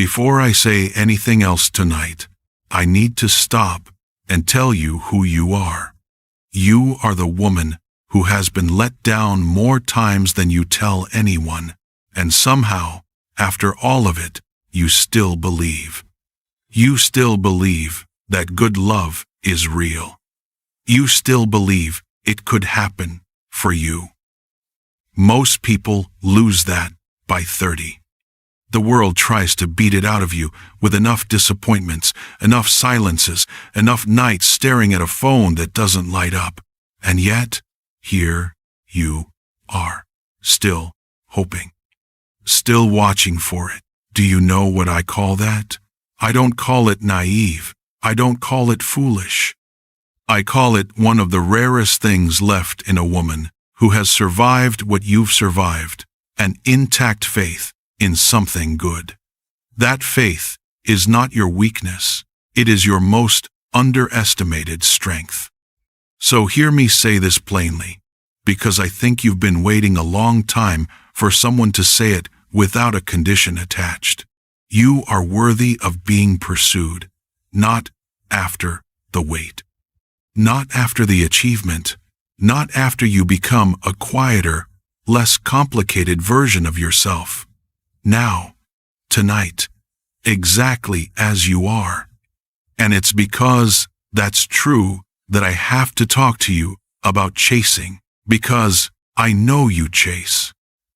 Before I say anything else tonight, I need to stop and tell you who you are. You are the woman who has been let down more times than you tell anyone, and somehow, after all of it, you still believe. You still believe that good love is real. You still believe it could happen for you. Most people lose that by 30. The world tries to beat it out of you with enough disappointments, enough silences, enough nights staring at a phone that doesn't light up. And yet, here you are, still hoping, still watching for it. Do you know what I call that? I don't call it naive. I don't call it foolish. I call it one of the rarest things left in a woman who has survived what you've survived, an intact faith in something good. That faith is not your weakness. It is your most underestimated strength. So hear me say this plainly, because I think you've been waiting a long time for someone to say it without a condition attached. You are worthy of being pursued, not after the wait, not after the achievement, not after you become a quieter, less complicated version of yourself. Now, tonight, exactly as you are. And it's because that's true that I have to talk to you about chasing, because I know you chase.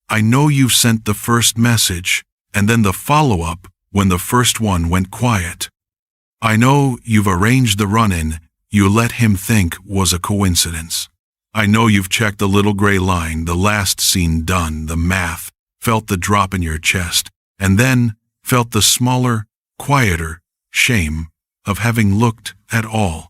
I know you've sent the first message and then the follow-up when the first one went quiet. I know you've arranged the run-in you let him think was a coincidence. I know you've checked the little gray line, the last scene done, the math, felt the drop in your chest, and then felt the smaller, quieter shame of having looked at all.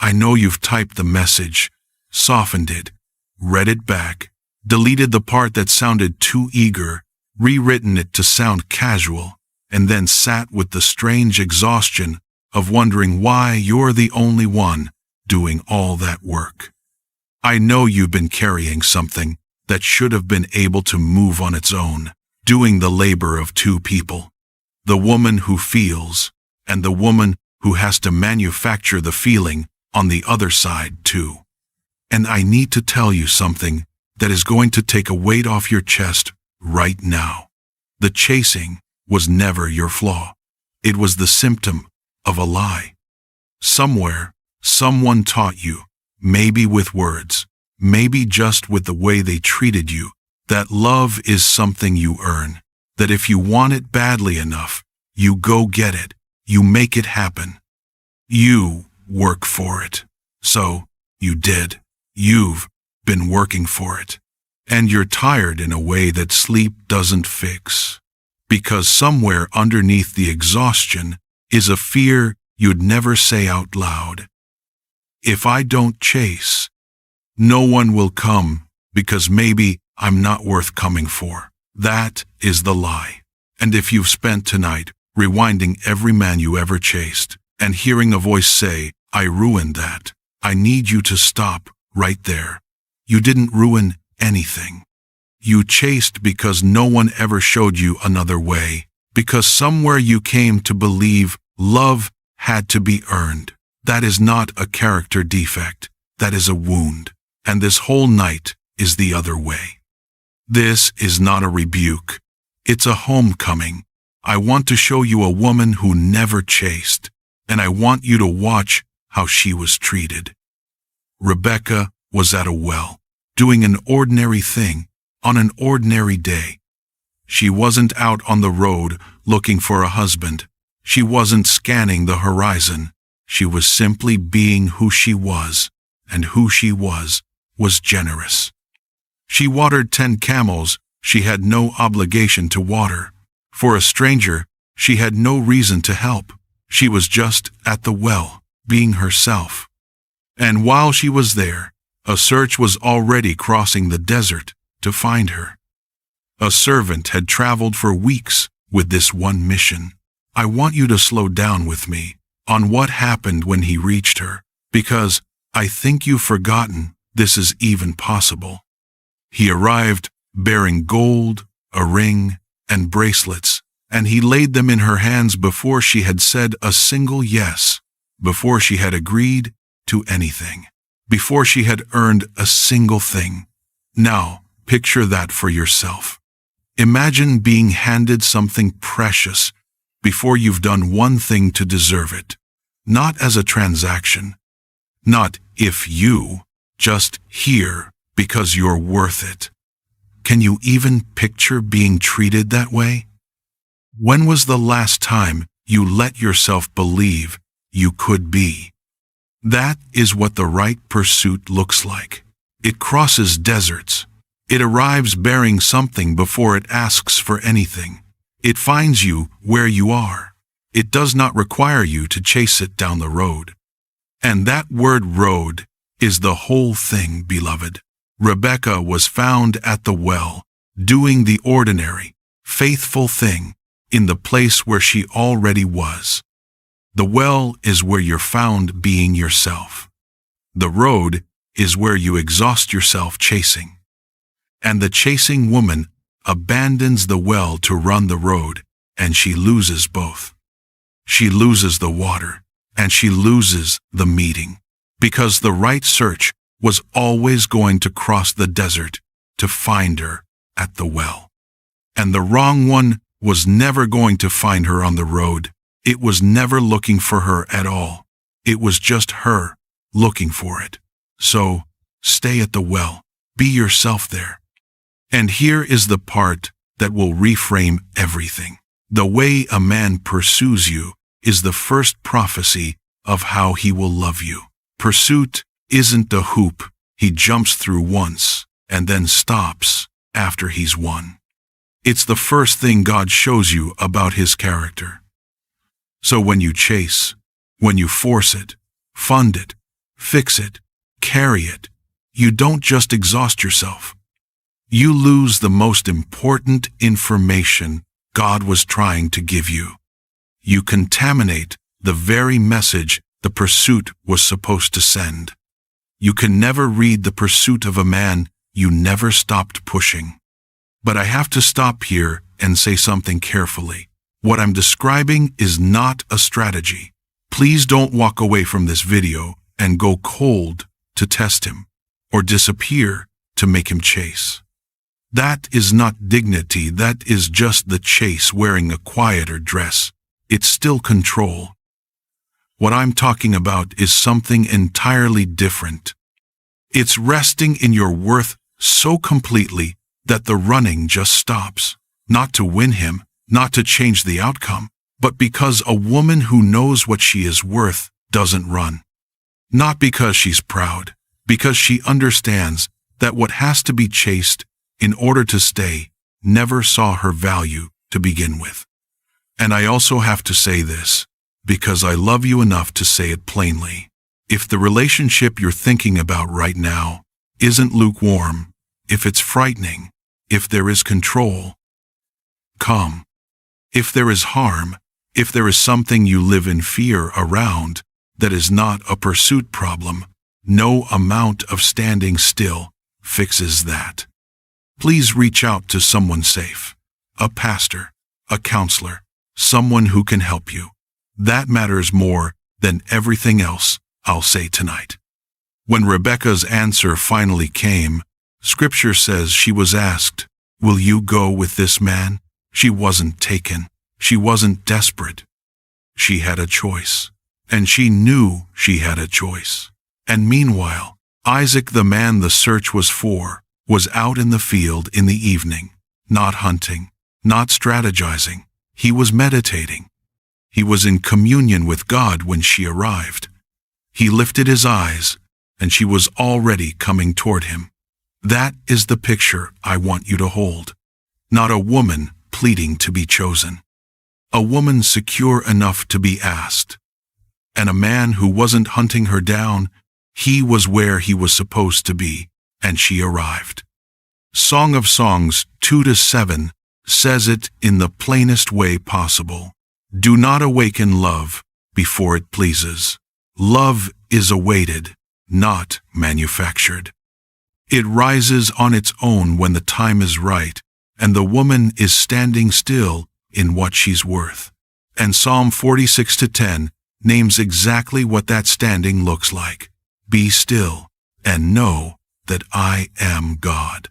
I know you've typed the message, softened it, read it back, deleted the part that sounded too eager, rewritten it to sound casual, and then sat with the strange exhaustion of wondering why you're the only one doing all that work. I know you've been carrying something that should have been able to move on its own, doing the labor of two people. The woman who feels, and the woman who has to manufacture the feeling on the other side too. And I need to tell you something that is going to take a weight off your chest right now. The chasing was never your flaw. It was the symptom of a lie. Somewhere, someone taught you, maybe with words, maybe just with the way they treated you, that love is something you earn, that if you want it badly enough, you go get it, you make it happen. You work for it. So, you did. You've been working for it. And you're tired in a way that sleep doesn't fix. Because somewhere underneath the exhaustion is a fear you'd never say out loud. If I don't chase, no one will come because maybe I'm not worth coming for. That is the lie. And if you've spent tonight rewinding every man you ever chased and hearing a voice say, I ruined that, I need you to stop right there. You didn't ruin anything. You chased because no one ever showed you another way, because somewhere you came to believe love had to be earned. That is not a character defect. That is a wound. And this whole night is the other way. This is not a rebuke. It's a homecoming. I want to show you a woman who never chased, and I want you to watch how she was treated. Rebecca was at a well, doing an ordinary thing on an ordinary day. She wasn't out on the road looking for a husband. She wasn't scanning the horizon. She was simply being who she was, and who she was generous. She watered 10 camels she had no obligation to water. For a stranger, she had no reason to help. She was just at the well, being herself. And while she was there, a search was already crossing the desert to find her. A servant had traveled for weeks with this one mission. I want you to slow down with me on what happened when he reached her, because I think you've forgotten this is even possible. He arrived bearing gold, a ring, and bracelets and he laid them in her hands before she had said a single yes, before she had agreed to anything, before she had earned a single thing. Now, picture that for yourself. Imagine being handed something precious before you've done one thing to deserve it. Not as a transaction. Not if you, just here because you're worth it. Can you even picture being treated that way? When was the last time you let yourself believe you could be? That is what the right pursuit looks like. It crosses deserts. It arrives bearing something before it asks for anything. It finds you where you are. It does not require you to chase it down the road. And that word road is the whole thing, beloved. Rebecca was found at the well, doing the ordinary, faithful thing in the place where she already was. The well is where you're found being yourself. The road is where you exhaust yourself chasing. And the chasing woman abandons the well to run the road, and she loses both. She loses the water, and she loses the meeting, because the right search was always going to cross the desert to find her at the well. And the wrong one was never going to find her on the road. It was never looking for her at all. It was just her looking for it. So, stay at the well. Be yourself there. And here is the part that will reframe everything. The way a man pursues you is the first prophecy of how he will love you. Pursuit isn't the hoop he jumps through once and then stops after he's won. It's the first thing God shows you about his character. So when you chase, when you force it, fund it, fix it, carry it, you don't just exhaust yourself. You lose the most important information God was trying to give you. You contaminate the very message the pursuit was supposed to send. You can never read the pursuit of a man you never stopped pushing. But I have to stop here and say something carefully. What I'm describing is not a strategy. Please don't walk away from this video and go cold to test him, or disappear to make him chase. That is not dignity, that is just the chase wearing a quieter dress. It's still control. What I'm talking about is something entirely different. It's resting in your worth so completely that the running just stops. Not to win him, not to change the outcome, but because a woman who knows what she is worth doesn't run. Not because she's proud, because she understands that what has to be chased in order to stay never saw her value to begin with. And I also have to say this, because I love you enough to say it plainly. If the relationship you're thinking about right now isn't lukewarm, if it's frightening, if there is control, come. If there is harm, if there is something you live in fear around that is not a pursuit problem, no amount of standing still fixes that. Please reach out to someone safe, a pastor, a counselor, someone who can help you. That matters more than everything else I'll say tonight. When Rebecca's answer finally came, Scripture says she was asked, "Will you go with this man?" She wasn't taken. She wasn't desperate. She had a choice. And she knew she had a choice. And meanwhile, Isaac, the man the search was for, was out in the field in the evening, not hunting, not strategizing. He was meditating. He was in communion with God when she arrived. He lifted his eyes, and she was already coming toward him. That is the picture I want you to hold. Not a woman pleading to be chosen. A woman secure enough to be asked. And a man who wasn't hunting her down. He was where he was supposed to be, and she arrived. Song of Songs 2-7 says it in the plainest way possible. Do not awaken love before it pleases. Love is awaited, not manufactured. It rises on its own when the time is right, and the woman is standing still in what she's worth. And Psalm 46:10 names exactly what that standing looks like. Be still and know that I am God.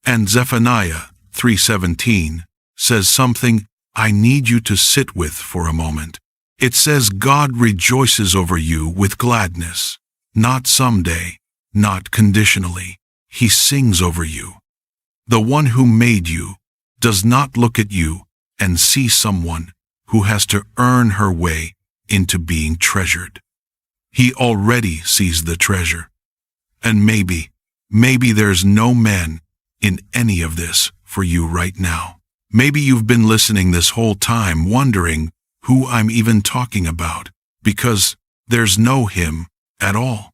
And Zephaniah 3:17 says something I need you to sit with for a moment. It says God rejoices over you with gladness, not someday, not conditionally. He sings over you. The one who made you does not look at you and see someone who has to earn her way into being treasured. He already sees the treasure. And maybe there's no man in any of this for you right now. Maybe you've been listening this whole time wondering who I'm even talking about, because there's no him at all.